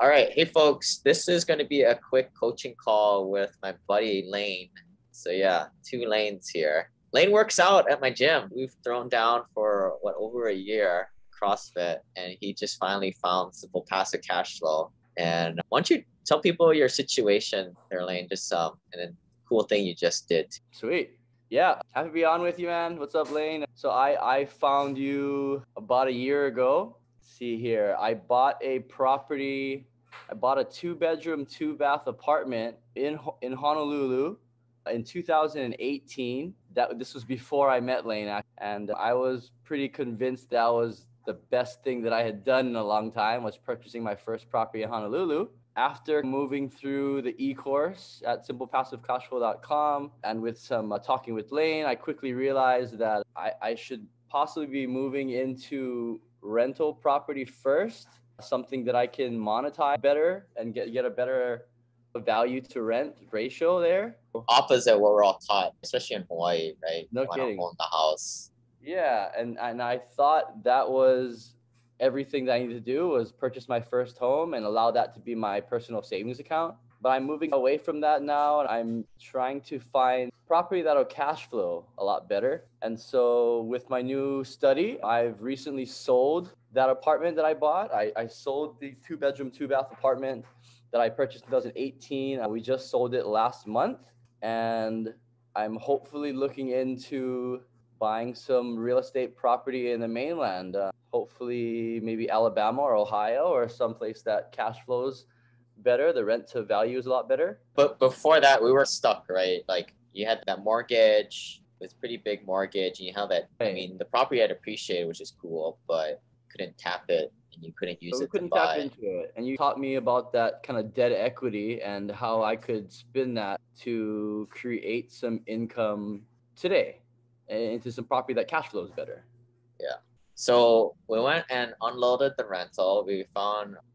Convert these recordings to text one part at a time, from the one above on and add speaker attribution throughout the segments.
Speaker 1: All right. Hey, folks, this is going to be a quick coaching call with my buddy Lane. So, yeah, two Lanes here. Lane works out at my gym. We've thrown down for over a year, CrossFit, and he just finally found Simple Passive Cash Flow. And why don't you tell people your situation there, Lane, just and then cool thing you just did.
Speaker 2: Sweet. Yeah, happy to be on with you, man. What's up, Lane? So I found you about a year ago. Let's see here. I bought a 2-bedroom, 2-bath apartment in Honolulu in 2018. This was before I met Lane, and I was pretty convinced that was the best thing that I had done in a long time, was purchasing my first property in Honolulu. After moving through the eCourse at SimplePassiveCashflow.com and with some talking with Lane, I quickly realized that I should possibly be moving into rental property first, something that I can monetize better and get a better value to rent ratio there.
Speaker 1: Opposite what we're all taught, especially in Hawaii, right?
Speaker 2: No
Speaker 1: You
Speaker 2: kidding.
Speaker 1: own the house.
Speaker 2: Yeah, and I thought that was everything that I needed to do, was purchase my first home and allow that to be my personal savings account. But I'm moving away from that now, and I'm trying to find property that'll cash flow a lot better. And so with my new study, I've recently sold that apartment that I bought. I sold the 2-bedroom, 2-bath apartment that I purchased in 2018. We just sold it last month, and I'm hopefully looking into buying some real estate property in the mainland, hopefully maybe Alabama or Ohio or someplace that cash flows better. The rent to value is a lot better.
Speaker 1: But before that, we were stuck, right? Like you had that mortgage, it was pretty big mortgage, and you had that. I mean, the property had appreciated, which is cool, but couldn't tap it and you couldn't use it to buy.
Speaker 2: Tap into it. And you taught me about that kind of debt equity and how I could spin that to create some income today into some property that cash flows better.
Speaker 1: Yeah. So we went and unloaded the rental. We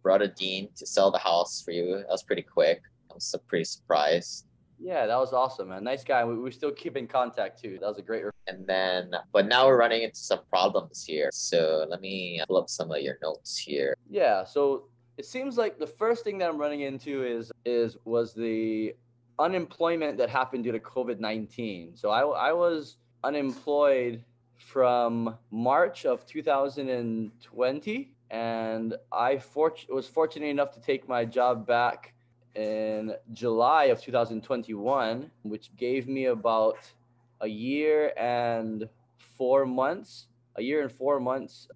Speaker 1: brought a Dean to sell the house for you. That was pretty quick. I was pretty surprised.
Speaker 2: Yeah, that was awesome, man. Nice guy. We still keep in contact too. That was a great.
Speaker 1: And then, but now we're running into some problems here. So let me pull up some of your notes here.
Speaker 2: Yeah. So it seems like the first thing that I'm running into was the unemployment that happened due to COVID-19. So I was unemployed from March of 2020, and I was fortunate enough to take my job back in July of 2021, which gave me about a year and 4 months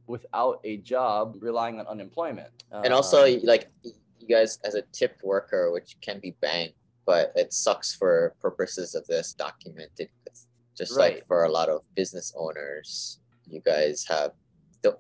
Speaker 2: without a job, relying on unemployment.
Speaker 1: And also, like you guys as a tipped worker, which can be banked, but it sucks for purposes of this documented. Just right. Like for a lot of business owners, you guys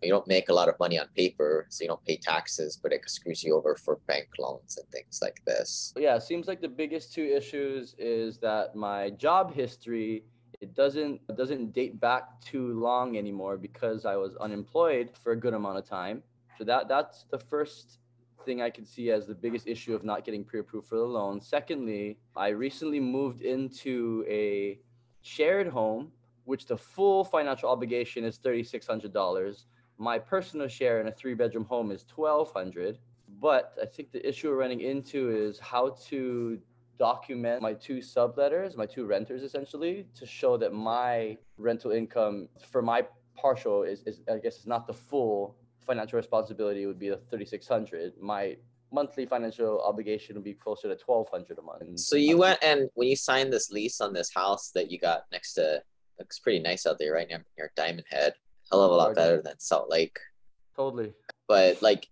Speaker 1: you don't make a lot of money on paper, so you don't pay taxes, but it screws you over for bank loans and things like this.
Speaker 2: Yeah, it seems like the biggest two issues is that my job history, it doesn't date back too long anymore because I was unemployed for a good amount of time. So that's the first thing I can see as the biggest issue of not getting pre-approved for the loan. Secondly, I recently moved into a shared home, which the full financial obligation is $3,600. My personal share in a 3-bedroom home is $1,200. But I think the issue we're running into is how to document my 2 subletters, my 2 renters essentially, to show that my rental income for my partial is I guess is not the full financial responsibility. Would be the $3,600. My monthly financial obligation would be closer to $1,200 a month.
Speaker 1: So you went, and when you signed this lease on this house that you got next to, looks pretty nice out there, right near Diamond Head. Hell of a lot better than Salt Lake.
Speaker 2: Totally.
Speaker 1: But like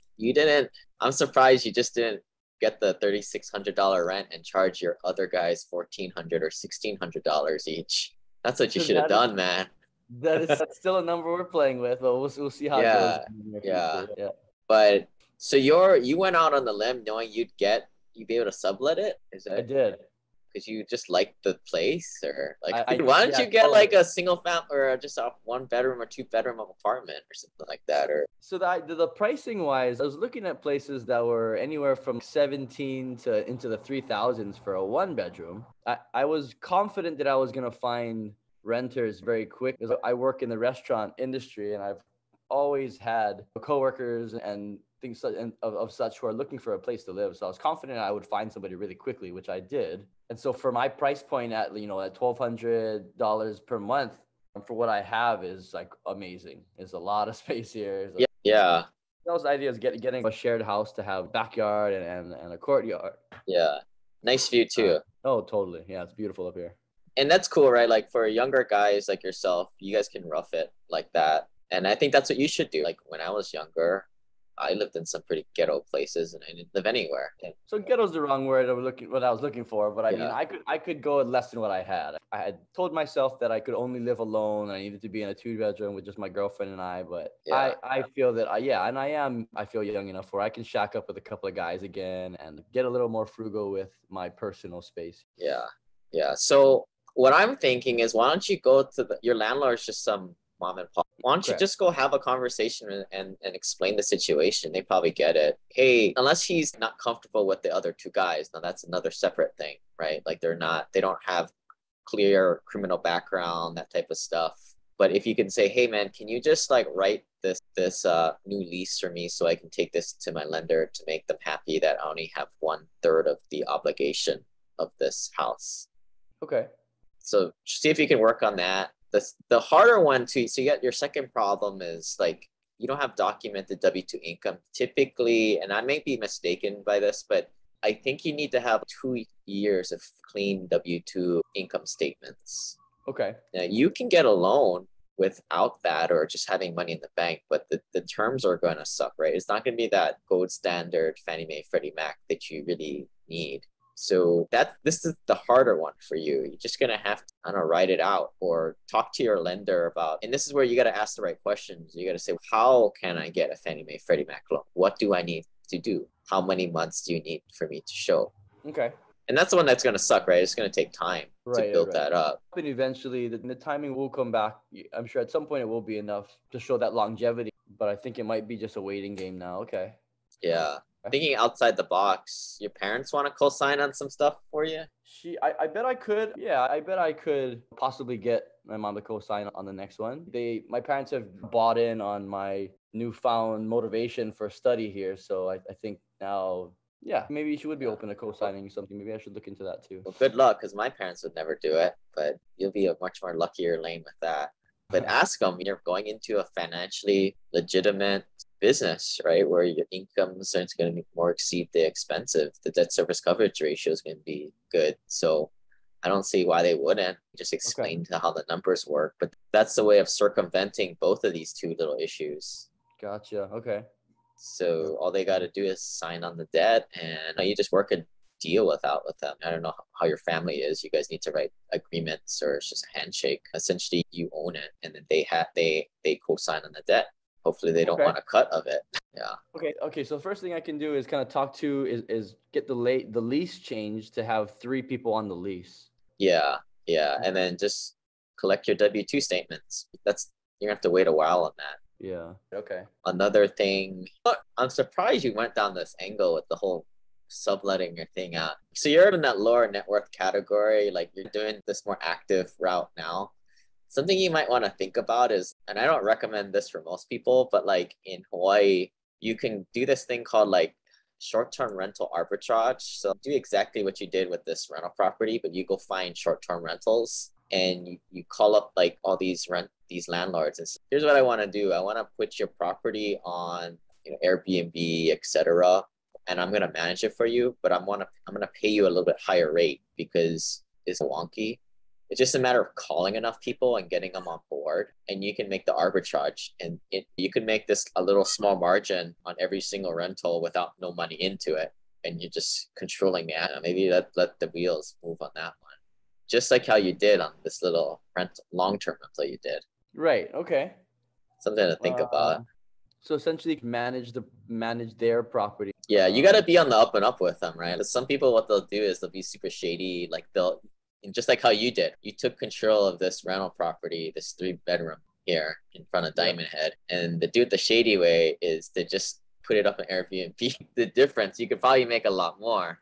Speaker 1: I'm surprised you just didn't get the $3,600 rent and charge your other guys $1,400 or $1,600 each. That's what you should have done, man.
Speaker 2: That's still a number we're playing with, but we'll see how it goes.
Speaker 1: Yeah. But so you went out on the limb knowing you'd be able to sublet it?
Speaker 2: I did.
Speaker 1: Because you just liked the place, or like why don't you get like a single family or just a 1-bedroom or 2-bedroom apartment or something like that? Or
Speaker 2: so the pricing wise, I was looking at places that were anywhere from 17 to into the 3,000s for a 1-bedroom. I was confident that I was gonna find renters very quick because I work in the restaurant industry and I've always had coworkers and things of such who are looking for a place to live. So I was confident I would find somebody really quickly, which I did. And so for my price point at, at $1,200 per month, for what I have is like amazing. There's a lot of space here.
Speaker 1: Yeah.
Speaker 2: Those ideas, getting a shared house to have backyard and a courtyard.
Speaker 1: Yeah. Nice view too.
Speaker 2: Oh, totally. Yeah, it's beautiful up here.
Speaker 1: And that's cool, right? Like for younger guys like yourself, you guys can rough it like that. And I think that's what you should do. Like when I was younger, I lived in some pretty ghetto places and I didn't live anywhere.
Speaker 2: So ghetto's the wrong word what I was looking for, but I mean, I could go less than what I had. I had told myself that I could only live alone. I needed to be in a 2-bedroom with just my girlfriend and I, but I feel that I feel young enough where I can shack up with a couple of guys again and get a little more frugal with my personal space.
Speaker 1: Yeah. Yeah. So what I'm thinking is, why don't you go to your landlord's just some mom and pop. Why don't you just go have a conversation and explain the situation? They probably get it. Hey, unless he's not comfortable with the other two guys, now that's another separate thing, right? Like they don't have clear criminal background, that type of stuff. But if you can say, hey man, can you just like write this new lease for me so I can take this to my lender to make them happy that I only have 1/3 of the obligation of this house.
Speaker 2: Okay.
Speaker 1: So see if you can work on that. The harder one too, so you got your second problem is like you don't have documented W-2 income typically, and I may be mistaken by this, but I think you need to have 2 years of clean W-2 income statements.
Speaker 2: Okay.
Speaker 1: Now you can get a loan without that or just having money in the bank, but the terms are going to suck, right? It's not going to be that gold standard Fannie Mae, Freddie Mac that you really need. So this is the harder one for you. You're just going to have to, I don't know, write it out or talk to your lender about, and this is where you got to ask the right questions. You got to say, how can I get a Fannie Mae, Freddie Mac loan? What do I need to do? How many months do you need for me to show?
Speaker 2: Okay.
Speaker 1: And that's the one that's going to suck, right? It's going to take time to build that up.
Speaker 2: And eventually the timing will come back. I'm sure at some point it will be enough to show that longevity, but I think it might be just a waiting game now. Okay.
Speaker 1: Yeah. Thinking outside the box, your parents want to co-sign on some stuff for you?
Speaker 2: I bet I could. Yeah, I bet I could possibly get my mom to co-sign on the next one. My parents have bought in on my newfound motivation for study here. So I think now, yeah, maybe she would be open to co-signing something. Maybe I should look into that too.
Speaker 1: Well, good luck, because my parents would never do it, but you'll be a much more luckier Lane with that. But ask them, you're going into a financially legitimate business, right? Where your income is going to more exceed the expensive. The debt service coverage ratio is going to be good. So I don't see why they wouldn't. Just explain to how the numbers work. But that's the way of circumventing both of these two little issues.
Speaker 2: Gotcha. Okay.
Speaker 1: So all they got to do is sign on the debt, and you just work a deal with them. I don't know how your family is. You guys need to write agreements, or it's just a handshake. Essentially, you own it, and then they co-sign on the debt. Hopefully, they don't want a cut of it. Yeah.
Speaker 2: Okay. So the first thing I can do is kind of talk to is get the lease changed to have 3 people on the lease.
Speaker 1: Yeah, and then just collect your W-2 statements. You're gonna have to wait a while on that.
Speaker 2: Yeah. Okay.
Speaker 1: Another thing, I'm surprised you went down this angle with the whole subletting your thing out. So you're in that lower net worth category, like you're doing this more active route now. Something you might want to think about is, and I don't recommend this for most people, but like in Hawaii, you can do this thing called like short-term rental arbitrage. So do exactly what you did with this rental property, but you go find short-term rentals and you call up like all these landlords and say, here's what I want to do. I want to put your property on Airbnb, etc. And I'm gonna manage it for you, but I'm gonna pay you a little bit higher rate because it's wonky. It's just a matter of calling enough people and getting them on board, and you can make the arbitrage, and you can make this a little small margin on every single rental without no money into it, and you're just controlling it. Maybe let the wheels move on that one, just like how you did on this little long-term rental you did.
Speaker 2: Right. Okay.
Speaker 1: Something to think about.
Speaker 2: So essentially manage their property.
Speaker 1: Yeah, you got to be on the up and up with them, right? Some people, what they'll do is they'll be super shady. Like and just like how you did, you took control of this rental property, this 3-bedroom here in front of Diamond Head. And the dude the shady way is to just put it up on Airbnb. The difference, you could probably make a lot more,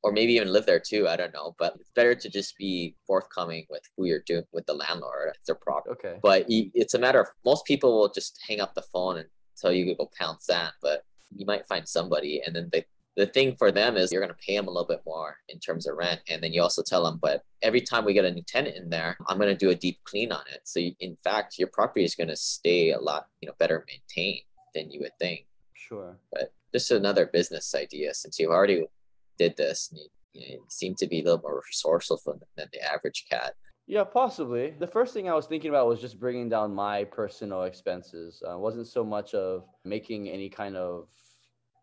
Speaker 1: or maybe even live there too. I don't know, but it's better to just be forthcoming with who you're doing with the landlord. It's their property.
Speaker 2: Okay.
Speaker 1: But it's a matter of, most people will just hang up the phone and tell you to go pound sand, but You might find somebody, and then the thing for them is you're going to pay them a little bit more in terms of rent. And then you also tell them, but every time we get a new tenant in there, I'm going to do a deep clean on it. So in fact, your property is going to stay a lot, better maintained than you would think.
Speaker 2: Sure.
Speaker 1: But just another business idea, since you already did this, and you seem to be a little more resourceful than the average cat.
Speaker 2: Yeah, possibly. The first thing I was thinking about was just bringing down my personal expenses. It wasn't so much of making any kind of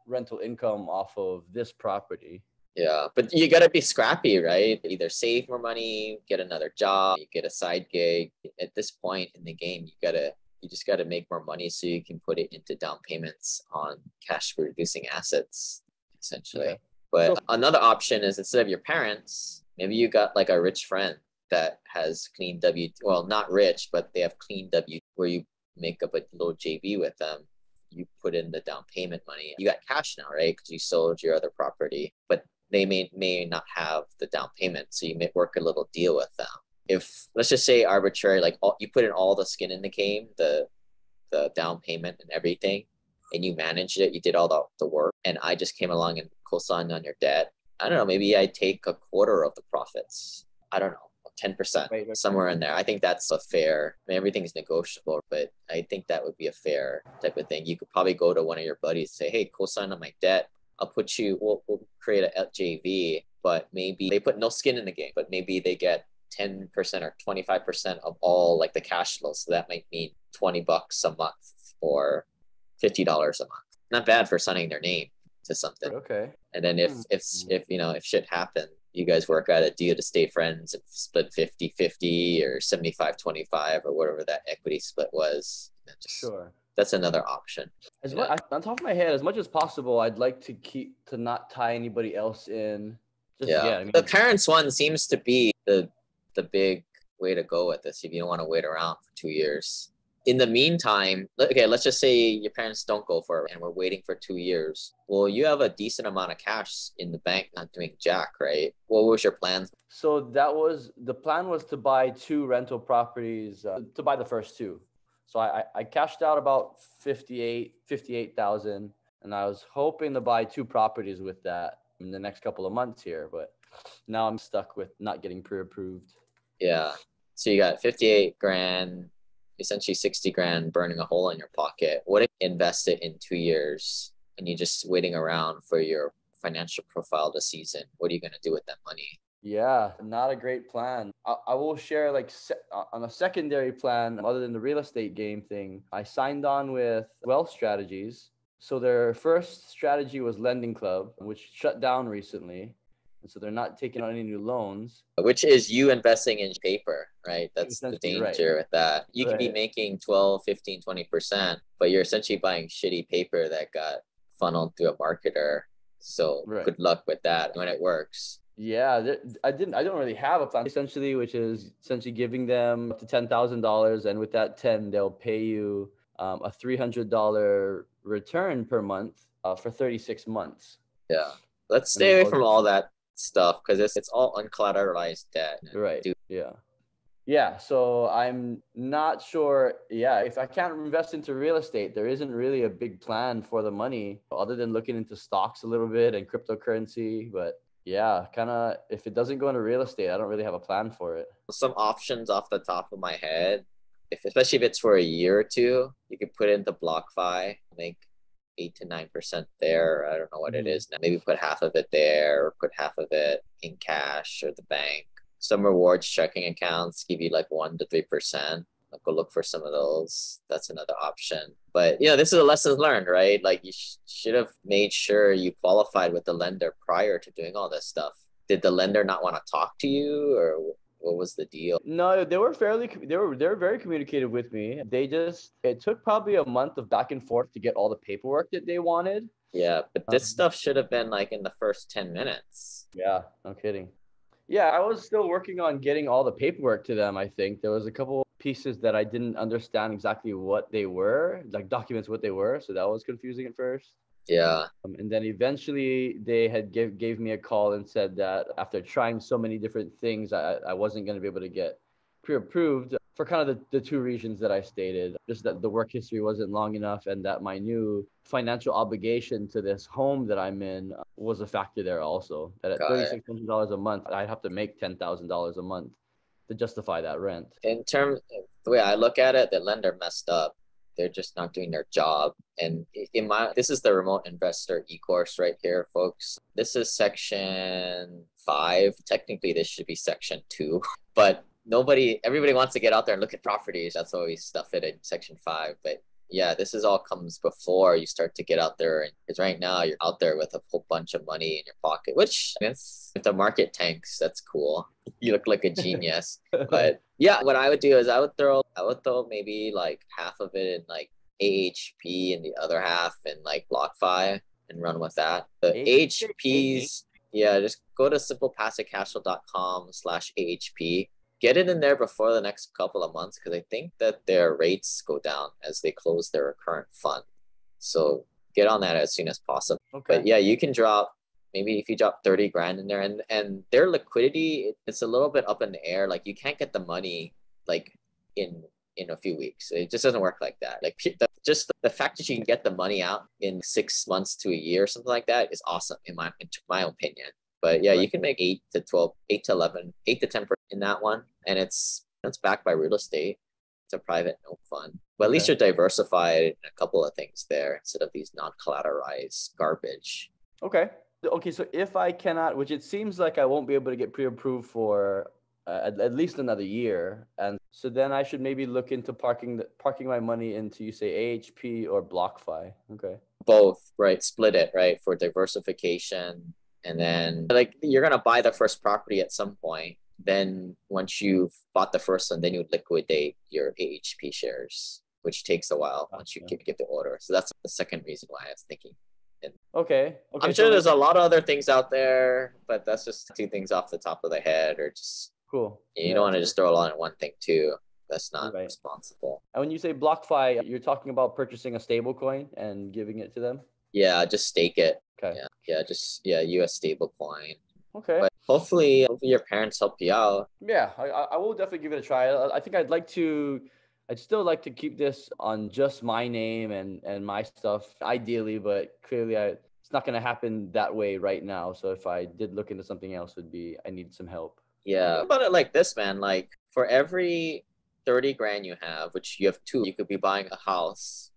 Speaker 2: rental income off of this property.
Speaker 1: Yeah, but you got to be scrappy, right? Either save more money, get another job, you get a side gig. At this point in the game, you just got to make more money so you can put it into down payments on cash producing assets, essentially. Okay. But another option is, instead of your parents, maybe you got like a rich friend that has clean well, not rich, but they have clean where you make up a little JV with them. You put in the down payment money. You got cash now, right? Because you sold your other property, but they may not have the down payment. So you may work a little deal with them. If, let's just say arbitrary, like you put in all the skin in the game, the down payment and everything, and you managed it, you did all the work, and I just came along and co-signed on your debt. I don't know, maybe I take a quarter of the profits. I don't know, 10%, right. Somewhere in there. I think that's a fair, I mean, everything's negotiable, but I think that would be a fair type of thing. You could probably go to one of your buddies and say, hey, co-sign on my debt. We'll create a JV, but maybe they put no skin in the game, but maybe they get 10% or 25% of all like the cash flow. So that might mean $20 a month or $50 a month. Not bad for signing their name to something.
Speaker 2: Okay.
Speaker 1: And then if shit happened, you guys work out a deal to stay friends and split 50-50 or 75-25 or whatever that equity split was.
Speaker 2: Sure.
Speaker 1: That's another option.
Speaker 2: On top of my head, as much as possible, I'd like to not tie anybody else in.
Speaker 1: The parents one seems to be the big way to go with this if you don't want to wait around for 2 years. In the meantime, okay, let's just say your parents don't go for it and we're waiting for 2 years. Well, you have a decent amount of cash in the bank, not doing jack, right? What was your plan?
Speaker 2: So the plan was to buy 2 rental properties, to buy the first 2. So I cashed out about 58,000, and I was hoping to buy 2 properties with that in the next couple of months here, but now I'm stuck with not getting pre-approved.
Speaker 1: Yeah. So you got 58 grand, essentially 60 grand burning a hole in your pocket. What if you invest it in 2 years and you're just waiting around for your financial profile to season? What are you going to do with that money?
Speaker 2: Yeah, not a great plan. I will share on a secondary plan, other than the real estate game thing, I signed on with Wealth Strategies. So their first strategy was Lending Club, which shut down recently. And so they're not taking on any new loans.
Speaker 1: Which is you investing in paper, right? That's the danger with that. You could be making 12, 15, 20%, but you're essentially buying shitty paper that got funneled through a marketer. So good luck with that when it works.
Speaker 2: Yeah, I don't really have a plan, essentially, which is essentially giving them up to $10,000. And with that 10, they'll pay you a $300 return per month for 36 months.
Speaker 1: Yeah. Let's stay away from all that stuff because it's all uncollateralized debt.
Speaker 2: Right. Yeah. So I'm not sure. Yeah. If I can't invest into real estate, there isn't really a big plan for the money other than looking into stocks a little bit and cryptocurrency. But yeah, kind of, if it doesn't go into real estate, I don't really have a plan for it.
Speaker 1: Some options off the top of my head, especially if it's for a year or two, you could put it into BlockFi, make 8 to 9% there. I don't know what it is now. Maybe put half of it there or put half of it in cash or the bank. Some rewards checking accounts give you like 1 to 3%. I'll go look for some of those. That's another option. But this is a lesson learned, right? Like you should have made sure you qualified with the lender prior to doing all this stuff. Did the lender not want to talk to you, or what was the deal?
Speaker 2: No, they were very communicative with me. It took probably a month of back and forth to get all the paperwork that they wanted.
Speaker 1: Yeah, but this stuff should have been like in the first 10 minutes.
Speaker 2: Yeah, no kidding. Yeah, I was still working on getting all the paperwork to them, I think. There was a couple pieces that I didn't understand exactly what they were, like documents what they were. So that was confusing at first.
Speaker 1: Yeah.
Speaker 2: And then eventually they had gave me a call and said that after trying so many different things, I wasn't going to be able to get pre-approved. for kind of the two reasons that I stated, just that the work history wasn't long enough and that my new financial obligation to this home that I'm in was a factor there also. That at
Speaker 1: Got it.
Speaker 2: $3,600 a month, I'd have to make $10,000 a month to justify that rent.
Speaker 1: In terms of the way I look at it, the lender messed up. They're just not doing their job. And this is the remote investor eCourse right here, folks. This is section 5. Technically, this should be section 2, but everybody wants to get out there and look at properties. That's why we stuff it in section 5. But yeah, this is all comes before you start to get out there. Because right now you're out there with a whole bunch of money in your pocket, which if the market tanks, that's cool. You look like a genius. But yeah, what I would do is I would throw maybe like half of it in like AHP and the other half in like BlockFi and run with that. The AHPs, yeah, just go to simplepassivecashflow.com/AHP. Get it in there before the next couple of months because I think that their rates go down as they close their current fund. So get on that as soon as possible.
Speaker 2: Okay.
Speaker 1: But yeah, you can drop, maybe if you drop 30 grand in there, and their liquidity, it's a little bit up in the air. Like you can't get the money like in a few weeks. It just doesn't work like that. Like just the fact that you can get the money out in 6 months to a year, something like that is awesome in my opinion. But yeah, you can make 8 to 12, 8 to 11, 8 to 10% in that one. And it's backed by real estate. It's a private note fund. But at least you're diversified in a couple of things there instead of these non-collateralized garbage.
Speaker 2: Okay. So if I cannot, which it seems like I won't be able to get pre-approved for at least another year, and so then I should maybe look into parking my money into, you say, AHP or BlockFi. Okay.
Speaker 1: Both, right? Split it, right? For diversification. And then like you're going to buy the first property at some point. Then once you've bought the first one, then you liquidate your AHP shares, which takes a while once you get the order. So that's the second reason why I was thinking.
Speaker 2: Okay.
Speaker 1: I'm sure there's a lot of other things out there, but that's just 2 things off the top of the head, or just
Speaker 2: cool.
Speaker 1: You don't want to just throw a lot in one thing too. That's not responsible.
Speaker 2: And when you say BlockFi, you're talking about purchasing a stable coin and giving it to them?
Speaker 1: Yeah, just stake it.
Speaker 2: Okay.
Speaker 1: Yeah, US stable coin.
Speaker 2: Okay.
Speaker 1: But hopefully your parents help you out.
Speaker 2: Yeah, I will definitely give it a try. I think I'd still like to keep this on just my name and my stuff, ideally, but clearly it's not going to happen that way right now. So if I did look into something else, I need some help.
Speaker 1: Yeah. Think about it like this, man. Like for every 30 grand you have, which you have 2, you could be buying a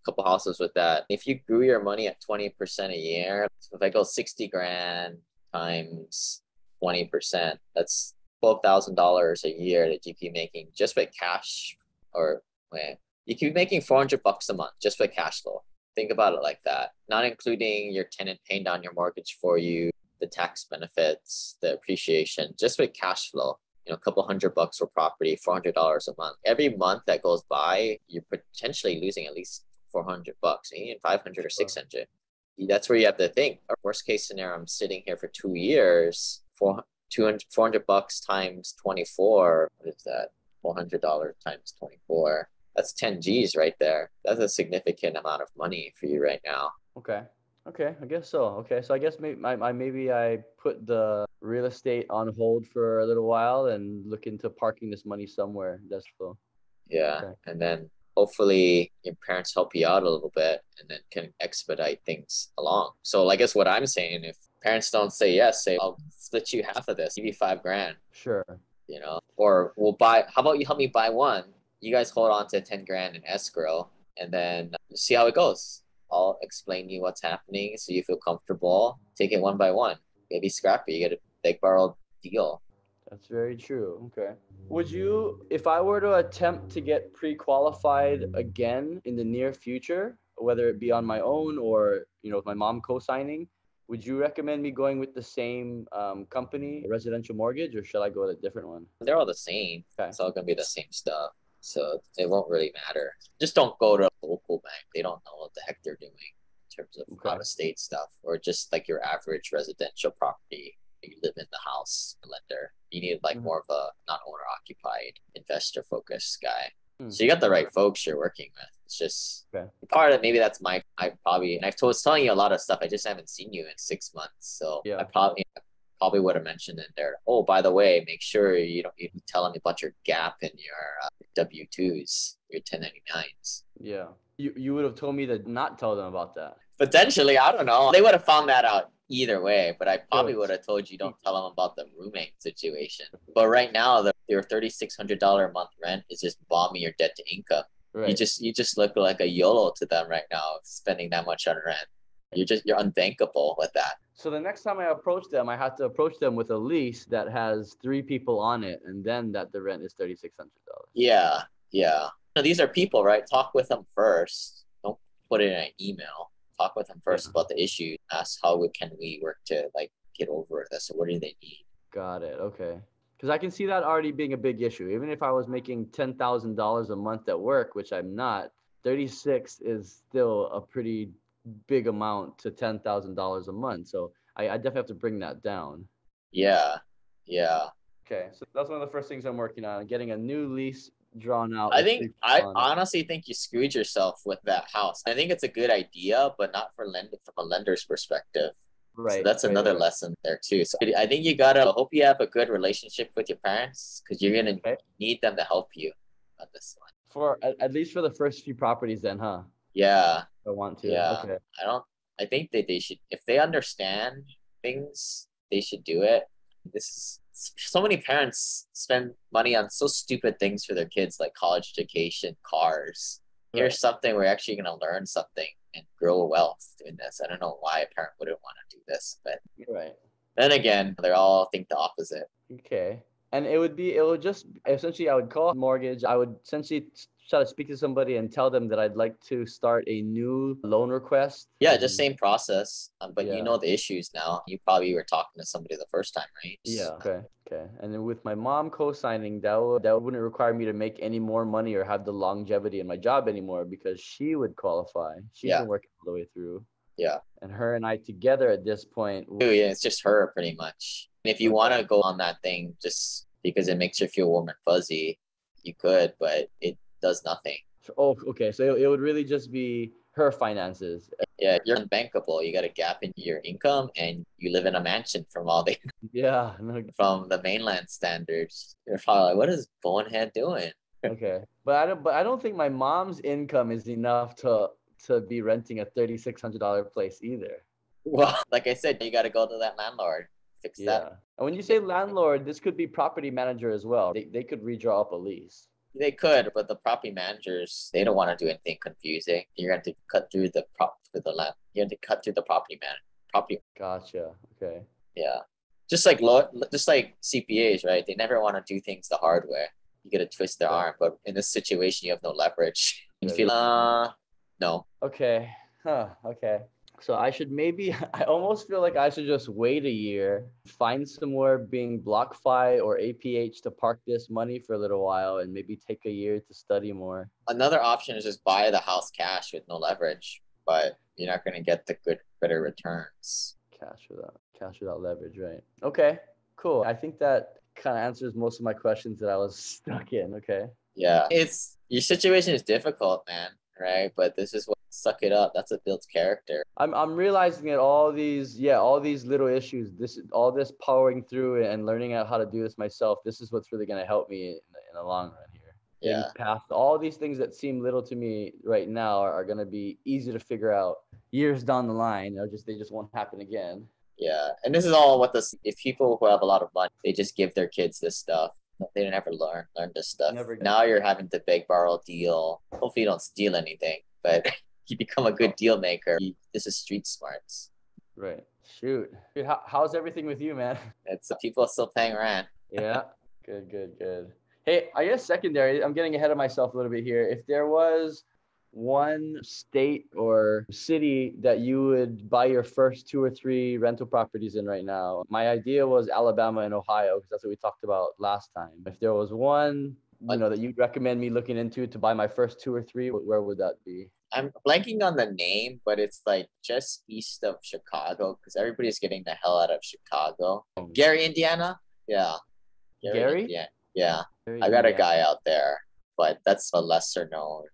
Speaker 1: couple houses with that. If you grew your money at 20% a year, if I go 60 grand times 20%, that's $12,000 a year that you keep making just by cash, or you keep making $400 a month just by cash flow. Think about it like that, not including your tenant paying down your mortgage for you, the tax benefits, the appreciation, just with cash flow. A couple $100 for property, $400 a month. Every month that goes by, you're potentially losing at least $400, even 500 or 600. That's where you have to think. Worst case scenario, I'm sitting here for 2 years, $400 times 24. What is that? $400 times 24. That's 10 G's right there. That's a significant amount of money for you right now.
Speaker 2: Okay, I guess so. Okay, so I guess maybe I put the real estate on hold for a little while and look into parking this money somewhere. That's cool.
Speaker 1: Yeah, okay. And then hopefully your parents help you out a little bit and then can expedite things along. So I guess what I'm saying, if parents don't say yes, say, I'll split you half of this, give you $5 grand.
Speaker 2: Sure.
Speaker 1: Or how about you help me buy one? You guys hold on to 10 grand in escrow and then see how it goes. I'll explain to you what's happening so you feel comfortable. Take it one by one. Maybe scrappy. You get a big barrel deal.
Speaker 2: That's very true. Okay. Would you, if I were to attempt to get pre-qualified again in the near future, whether it be on my own or, with my mom co-signing, would you recommend me going with the same company, residential mortgage, or should I go with a different one?
Speaker 1: They're all the same.
Speaker 2: Okay.
Speaker 1: It's all going to be the same stuff. So it won't really matter. Just don't go to a local bank. They don't know what the heck they're doing in terms of out-of-state stuff, or just like your average residential property. You live in the house, lender. You need more of a not owner-occupied, investor-focused guy. So you got the right folks you're working with. It's just part of it. Maybe that's and I was telling you a lot of stuff. I just haven't seen you in 6 months. So I probably would have mentioned in there, oh, by the way, make sure you don't you tell them about your gap in your W-2s, your 1099s.
Speaker 2: Yeah. You would have told me to not tell them about that.
Speaker 1: Potentially, I don't know. They would have found that out either way, but I probably
Speaker 2: So
Speaker 1: would have told you don't tell them about the roommate situation. But right now, your $3,600 a month rent is just bombing your debt to income.
Speaker 2: right.
Speaker 1: You just look like a YOLO to them right now, spending that much on rent. You're unbankable with that.
Speaker 2: So the next time I approach them, I have to approach them with a lease that has 3 people on it, and then that the rent is $3,600.
Speaker 1: Yeah, yeah. No, these are people, right? Talk with them first. Don't put it in an email. Talk with them first about the issue. Ask can we work to like get over this, or what do they need?
Speaker 2: Got it. Okay. Because I can see that already being a big issue. Even if I was making $10,000 a month at work, which I'm not, 36 is still a pretty big amount to $10,000 a month. So I definitely have to bring that down.
Speaker 1: Yeah, yeah.
Speaker 2: Okay. So that's one of the first things I'm working on, getting a new lease drawn out.
Speaker 1: I honestly think you screwed yourself with that house. I think it's a good idea, but not from a lender's perspective.
Speaker 2: Right.
Speaker 1: So that's another lesson there too. So I think you gotta hope you have a good relationship with your parents, because you're gonna need them to help you on this one.
Speaker 2: For at least for the first few properties then, huh?
Speaker 1: Yeah.
Speaker 2: I want to.
Speaker 1: Yeah.
Speaker 2: Okay.
Speaker 1: I think that they should, if they understand things, they should do it. So many parents spend money on so stupid things for their kids, like college education, cars. Here's something we're actually going to learn something and grow wealth doing this. I don't know why a parent wouldn't want to do this, but then again, they all think the opposite.
Speaker 2: Okay. And it would just essentially, I would call a mortgage. I would essentially try to speak to somebody and tell them that I'd like to start a new loan request.
Speaker 1: Yeah, just same process. But you know the issues now. You probably were talking to somebody the first time, right?
Speaker 2: Yeah. Okay. And then with my mom co-signing, that wouldn't require me to make any more money or have the longevity in my job anymore, because she would qualify. She's been working all the way through.
Speaker 1: Yeah.
Speaker 2: And her and I together at this point.
Speaker 1: Yeah, it's just her pretty much. If you want to go on that thing just because it makes you feel warm and fuzzy, you could, but it does nothing.
Speaker 2: Oh, okay. So it would really just be her finances.
Speaker 1: Yeah, you're unbankable. You got a gap in your income, and you live in a mansion from from the mainland standards. You're probably like, what is Bonehead doing?
Speaker 2: Okay, but I don't think my mom's income is enough to be renting a $3,600 place either.
Speaker 1: Well, like I said, you got to go to that landlord, fix that.
Speaker 2: And when you say landlord, this could be property manager as well. They could redraw up a lease.
Speaker 1: They could, but the property managers, they don't want to do anything confusing. You're going to cut through the land. You have to cut through the property.
Speaker 2: Gotcha. Okay.
Speaker 1: Yeah, just like CPAs, right? They never want to do things the hard way. You get to twist their arm, but in this situation, you have no leverage. You feel no.
Speaker 2: Okay. Okay. So I almost feel like I should just wait a year, find somewhere being BlockFi or APH to park this money for a little while, and maybe take a year to study more.
Speaker 1: Another option is just buy the house cash with no leverage, but you're not going to get the better returns.
Speaker 2: Cash without leverage, right? Okay, cool. I think that kind of answers most of my questions that I was stuck in. Okay.
Speaker 1: Yeah, your situation is difficult, man, right? But this is what suck it up. That's what builds character.
Speaker 2: I'm realizing that all these little issues, all this powering through and learning out how to do this myself, this is what's really going to help me in the long run here.
Speaker 1: Yeah.
Speaker 2: Past all these things that seem little to me right now are going to be easy to figure out years down the line. They just won't happen again.
Speaker 1: Yeah, and this is all if people who have a lot of money, they just give their kids this stuff. They never learn this stuff. Now you're having to beg, borrow, deal. Hopefully you don't steal anything, but you become a good deal maker. This is street smarts.
Speaker 2: Right. Shoot. Dude, how's everything with you, man?
Speaker 1: It's people are still paying rent.
Speaker 2: Yeah. Good. Hey, I guess secondary, I'm getting ahead of myself a little bit here. If there was one state or city that you would buy your first 2 or 3 rental properties in right now, my idea was Alabama and Ohio, because that's what we talked about last time. If there was one, that you'd recommend me looking into to buy my first 2 or 3, where would that be?
Speaker 1: I'm blanking on the name, but it's like just east of Chicago, because everybody's getting the hell out of Chicago. Gary, Indiana? Yeah.
Speaker 2: Gary?
Speaker 1: Indiana. Yeah. I got a guy out there, but that's a lesser known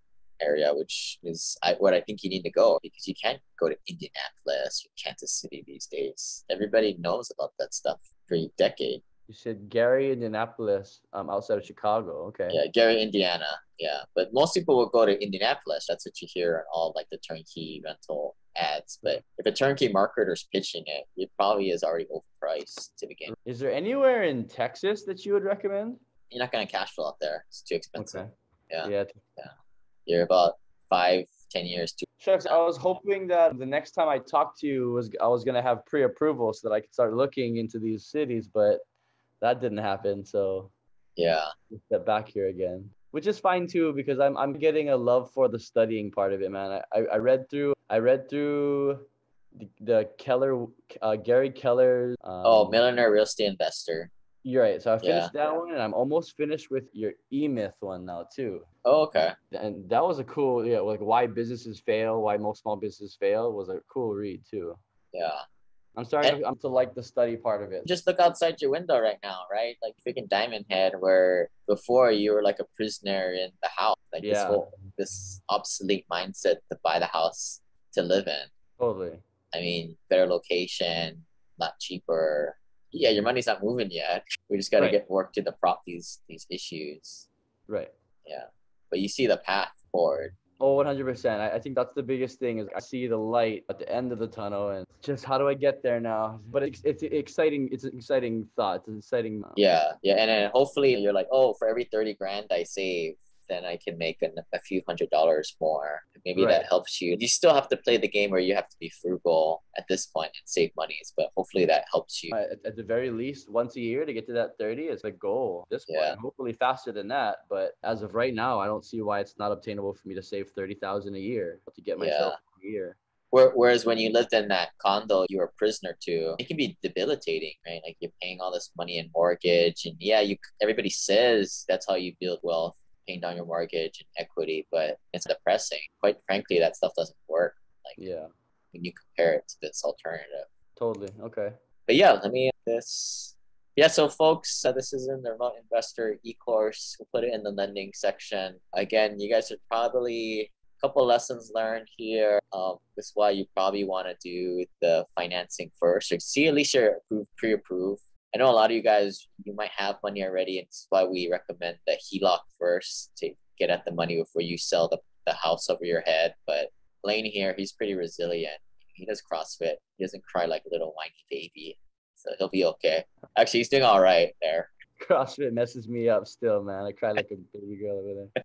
Speaker 1: area, which is what I think you need to go, because you can't go to Indianapolis or Kansas City these days. Everybody knows about that stuff for a decade.
Speaker 2: You said Gary, Indianapolis, outside of Chicago. Okay.
Speaker 1: Yeah, Gary, Indiana. Yeah, but most people will go to Indianapolis. That's what you hear in all like the turnkey rental ads. But if a turnkey marketer's pitching it, it probably is already overpriced to begin.
Speaker 2: Is there anywhere in Texas that you would recommend?
Speaker 1: You're not gonna cash flow out there. It's too expensive.
Speaker 2: Okay.
Speaker 1: Yeah.
Speaker 2: Yeah.
Speaker 1: Yeah. You're about 5-10 years too.
Speaker 2: Shucks, I was hoping that the next time I talked to you I was gonna have pre-approval so that I could start looking into these cities, but that didn't happen. So
Speaker 1: Yeah.
Speaker 2: step back here again, which is fine too, because I'm getting a love for the studying part of it, man. I read through the Keller, Gary Keller's.
Speaker 1: Millionaire real estate investor.
Speaker 2: You're right. So I finished that one, and I'm almost finished with your E-Myth one now too.
Speaker 1: Oh, okay.
Speaker 2: And that was a cool, like why businesses fail, why most small businesses fail was a cool read too.
Speaker 1: Yeah.
Speaker 2: I'm starting to like the study part of it.
Speaker 1: Just look outside your window right now, right? Like freaking Diamond Head, where before you were like a prisoner in the house. Like this obsolete mindset to buy the house to live in.
Speaker 2: Totally.
Speaker 1: I mean, better location, not cheaper. Yeah, your money's not moving yet. We just got to get work to the prop these issues.
Speaker 2: Right.
Speaker 1: Yeah. But you see the path forward.
Speaker 2: Oh, 100%. I think that's the biggest thing is I see the light at the end of the tunnel, and just how do I get there now? But it's exciting. It's an exciting thought. It's an exciting.
Speaker 1: Yeah. Yeah. And then hopefully you're like, oh, for every 30 grand I save, then I can make a few $100s more. Maybe that helps you. You still have to play the game where you have to be frugal at this point and save monies, but hopefully that helps you.
Speaker 2: At the very least, once a year to get to that 30 is the goal. This point, hopefully faster than that. But as of right now, I don't see why it's not obtainable for me to save 30,000 a year to get myself a year.
Speaker 1: Whereas when you lived in that condo you were a prisoner to, it can be debilitating, right? Like you're paying all this money in mortgage, and everybody says that's how you build wealth, paying down your mortgage and equity, but it's depressing. Quite frankly, that stuff doesn't work. Like when you compare it to this alternative.
Speaker 2: Totally. Okay.
Speaker 1: But yeah, so folks, this is in the Remote Investor eCourse. We'll put it in the lending section. Again, you guys should probably couple lessons learned here. This is why you probably want to do the financing first, or see at least you're pre-approved. I know a lot of you guys, you might have money already, and that's why we recommend the HELOC first to get at the money before you sell the house over your head. But Lane here, he's pretty resilient. He does CrossFit. He doesn't cry like a little whiny baby. So he'll be okay. Actually, he's doing all right there.
Speaker 2: CrossFit messes me up still, man. I cry like a baby girl over there.